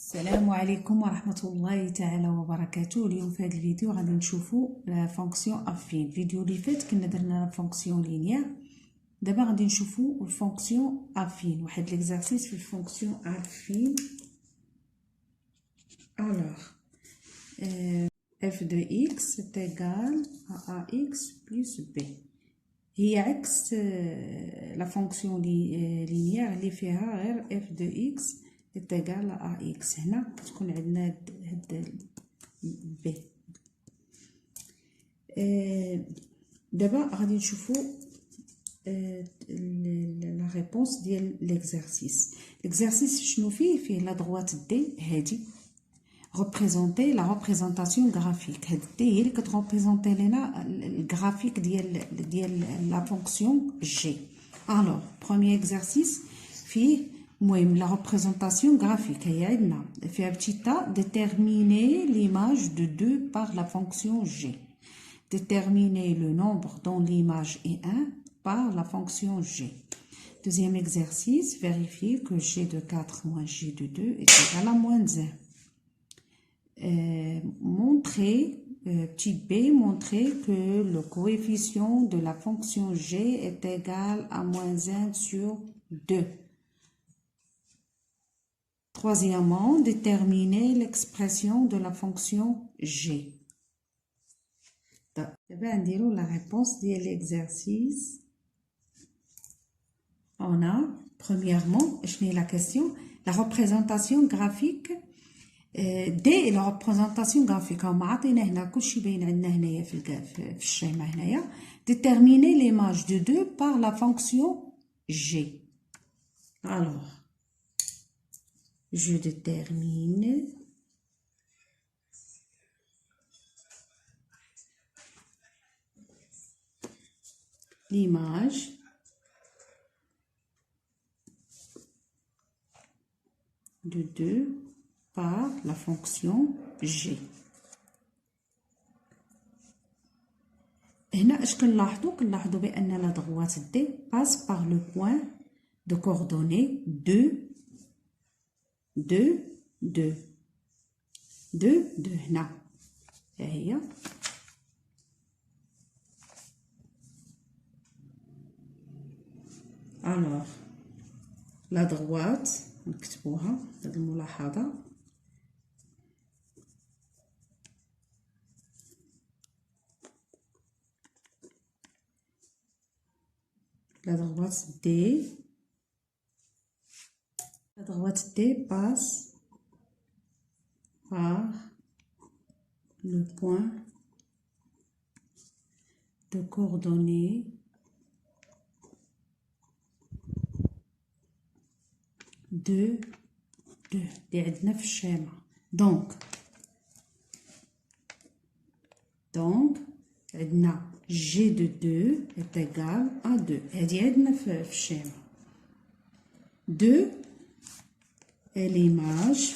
السلام عليكم ورحمة الله تعالى وبركاته. اليوم في هذا الفيديو غادي نشوفوا لا فونكسيون افين. الفيديو اللي فات كنا درنا لا فونكسيون لينيير، دابا غادي نشوفوا الفونكسيون افين، واحد ليكزارسيس في الفونكسيون افين. الوغ f de x est égal à ax plus b. هي عكس لا فونكسيون لينيير اللي فيها غير f de x est égal à ax. هنا تكون عندنا هاد b. دابا غادي نشوفوا لا ريبونس ديال ليكزارسيس شنو فيه لا droite d هادي représenter la représentation graphique. هاد d هي اللي كتريبريزونتي لنا الجرافيك ديال لا فونكسيون g. alors premier exercice فيه المهم la représentation graphique هي عندنا فيها بتيتا déterminer l'image de 2 par la fonction g. Déterminer le nombre dont l'image est 1 par la fonction g. Deuxième exercice, vérifier que g de 4 moins g de 2 est égal à moins 1. Montrer, petit b, montrer que le coefficient de la fonction g est égal à moins 1 sur 2. Troisièmement, déterminer l'expression de la fonction g. D'abord, on la réponse de l'exercice. On a, premièrement, je mets la question, la représentation graphique. D est la représentation graphique. Déterminer l'image de 2 par la fonction g. Alors, je détermine l'image de 2 par la fonction g. هنا اش كنلاحظوا بان لا droite d passe par le point de coordonnées 2 2 2 2 2 هنا هي alors la droite نكتبوها هاد الملاحظه la droite D passe par le point de coordonnées 2 2 اللي عندنا في الشيما. donc عندنا g de 2 est égal à 2. هذه عندنا في الشيما. 2 est l'image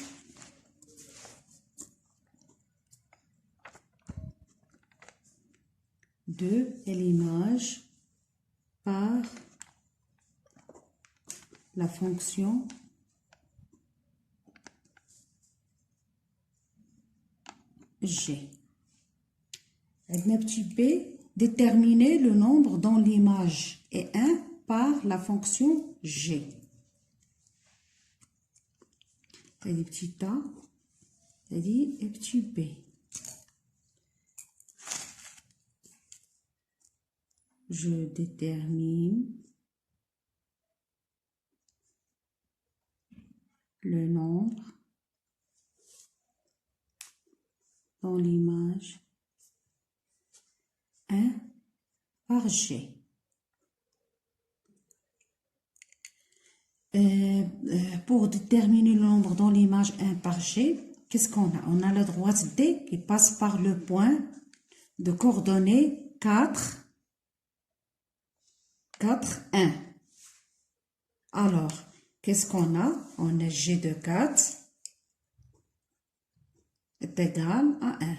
par la fonction g. Maintenant, petit b, déterminer le nombre dont l'image est 1 par la fonction g. Et petit a, et petit b. Je détermine le nombre dont l'image 1 par g. Pour déterminer le nombre dans l'image 1 par g, qu'est-ce qu'on a? On a la droite D qui passe par le point de coordonnées 4, 4, 1. Alors, qu'est-ce qu'on a? On a g de 4 est égal à 1.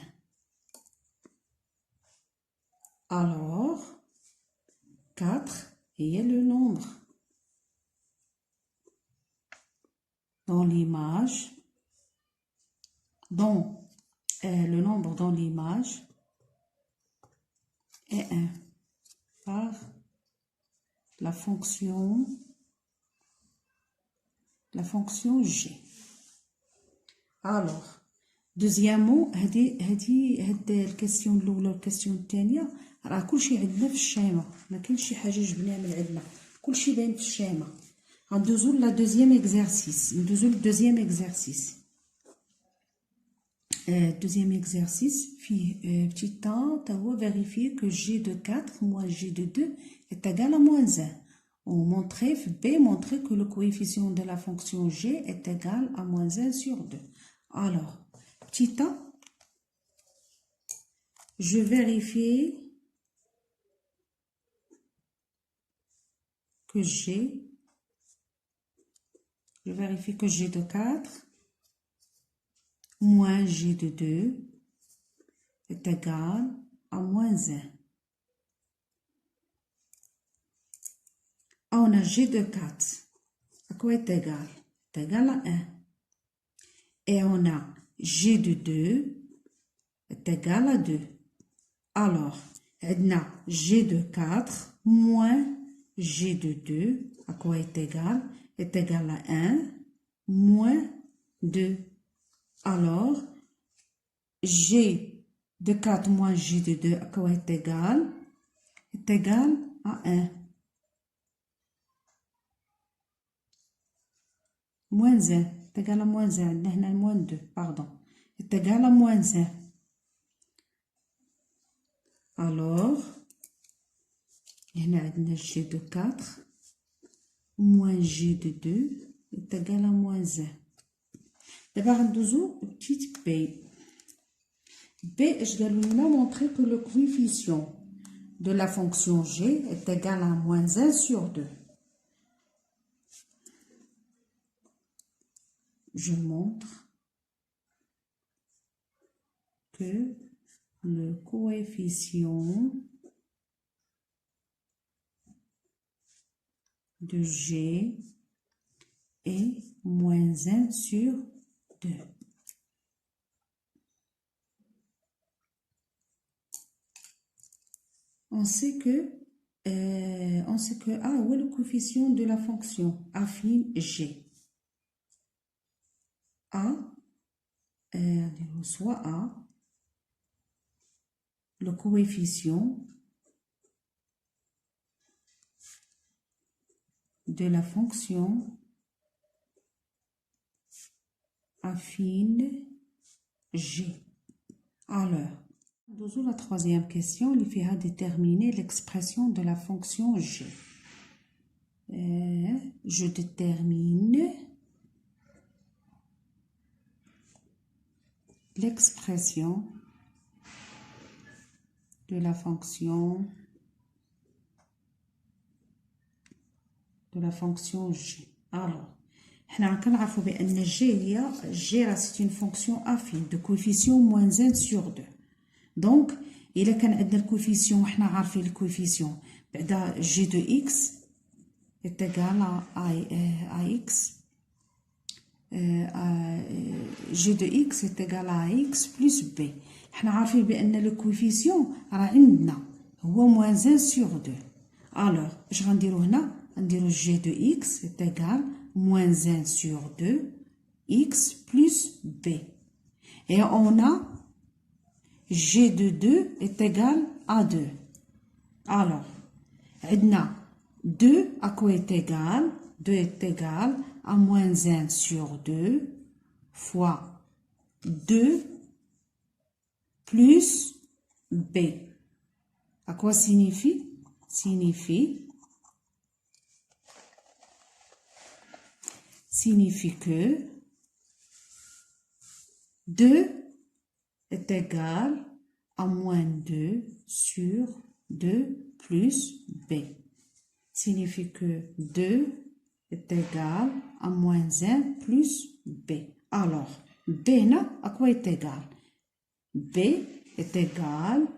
Alors, 4 est le nombre dans l'image dans le nombre dans l'image est 1 par la fonction G. Alors, deuxièmement, هاد الكاستيون الاولى والكاستيون الثانيه راه كلشي عندنا في الشيمه، ما كاينش شي حاجه جبناها من عندنا، كلشي باين في الشيمه. غندوزو لا دوزيام اكزرسيس، ندوزو للدوزيام اكزرسيس. Deuxième exercice, petit temps, tu vas vérifier que G de 4 moins G de 2 est égal à moins 1. On montrait, B montrait que le coefficient de la fonction G est égal à moins 1 sur 2. Alors, petit temps, je vérifie que G de 4 moins G de 2 est égal à moins 1. On a G de 4. À quoi est égal? C'est égal à 1. Et on a G de 2 est égal à 2. Alors, on a G de 4 moins G de 2. À quoi est égal? Est égal à 1 moins 2. Alors, G de 4 moins G de 2 à quoi est égal? Est égal à 1. Moins 1 est égal à moins 1. Moins 2, pardon. Est égal à moins 1. Alors, il y a G de 4 moins G de 2 est égal à moins 1. D'abord, nous petite b. B, je vais nous montrer que le coefficient de la fonction G est égal à moins 1 sur 2. Je montre que le coefficient de G est moins 1 sur 2. On sait que A est le coefficient de la fonction affine G. A, soit A, le coefficient de la fonction affine G. Alors, nous la troisième question, il faut déterminer l'expression de la fonction G. Je détermine l'expression de la fonction G. Alors, nous que G c'est une fonction affine de coefficient moins 1 sur 2. Donc, il y a le coefficient, le coefficient G de x est égal à x. G de x est égal à x plus b. Nous savons que le coefficient est moins 1 sur 2. Alors, je vais dire G de x est égal à moins 1 sur 2, x plus b. Et on a G de 2 est égal à 2. Alors, on a 2 à quoi est égal? 2 est égal à moins 1 sur 2 fois 2 plus b. À quoi signifie? Signifie que 2 est égal à moins 2 sur 2 plus b. Signifie que 2 est égal à moins 1 plus b. Alors, b à quoi est égal? B est égal à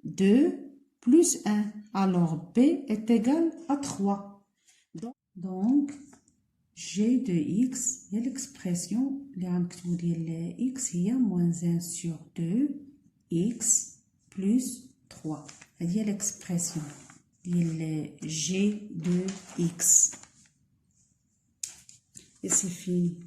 2 plus 1. Alors, b est égal à 3. Donc, G de x, il y a l'expression, x, il y a moins 1 sur 2, x plus 3. Il y a l'expression, G de x. Et c'est fini.